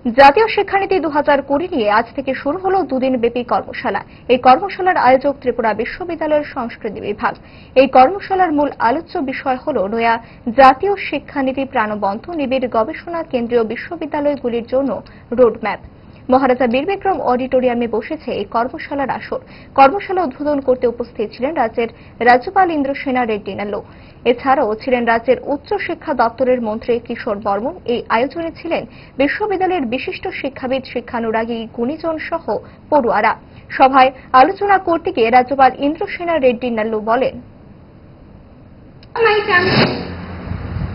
জাতীয় শিক্ষানীতি 2020 নিয়ে আজ থেকে শুরু হলো দুদিন ব্যাপী কর্মশালা। এই কর্মশালার আয়োজক ত্রিপুরা বিশ্ববিদ্যালয়ের সংস্কৃতি বিভাগ। এই কর্মশালার মূল আলোচ্য বিষয় হল নয়া জাতীয় শিক্ষানীতি প্রাণবন্ত নিবিড় গবেষণা কেন্দ্রীয় বিশ্ববিদ্যালয়গুলির জন্য রোডম্যাপ। মহারাজা বীরবিক্রম অডিটোরিয়ামে বসেছে এই কর্মশালার আসর। কর্মশালা উদ্বোধন করতে উপস্থিত ছিলেন রাজ্যের রাজ্যপাল ইন্দ্রসেনা রেড্ডি নাল্লু। এছাড়াও ছিলেন রাজ্যের উচ্চ শিক্ষা দপ্তরের মন্ত্রী কিশোর বর্মন। এই আয়োজনে ছিলেন বিশ্ববিদ্যালয়ের বিশিষ্ট শিক্ষাবিদ, শিক্ষানুরাগী, গুণীজন সহ পড়ুয়ারা। সভায় আলোচনা করতে গিয়ে রাজ্যপাল ইন্দ্রসেনা রেড্ডি নাল্লু বলেন,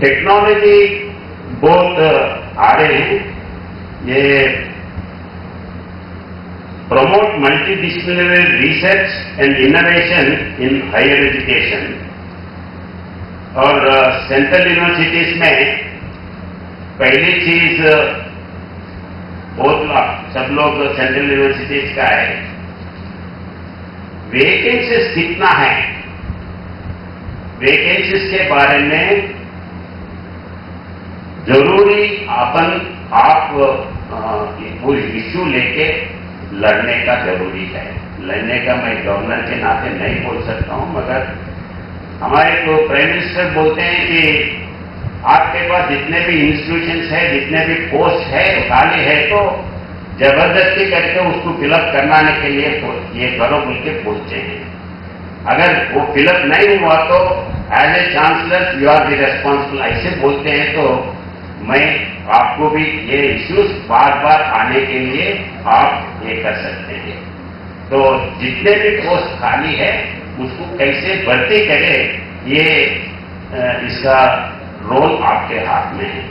टेक्नोलॉजी बहुत आ रहे हैं, ये promote multidisciplinary research and innovation in higher education और सेंट्रल यूनिवर्सिटीज में पहली चीज बहुत सब लोग सेंट्रल यूनिवर्सिटीज का है, वैकेंसीज कितना है, वैकेंसीज के बारे में जरूरी आप पूरी इश्यू लेके लड़ने का जरूरी है। लड़ने का मैं गवर्नर के नाते नहीं बोल सकता हूं, मगर हमारे तो प्राइम मिनिस्टर बोलते हैं कि आपके पास जितने भी इंस्टीट्यूशंस है, जितने भी पोस्ट है खाली है, तो जबरदस्ती करके उसको फिलअप करवाने के लिए ये करो बोल के पूछते हैं। अगर वो फिलअप नहीं हुआ तो as a chancellor you are the responsible ऐसे बोलते हैं। तो मैं आपको भी ये इश्यूज बार बार आने के लिए आप ये कर सकते हैं। तो जितने भी पोस्ट खाली है उसको कैसे भर्ती करें, ये इसका रोल आपके हाथ में है।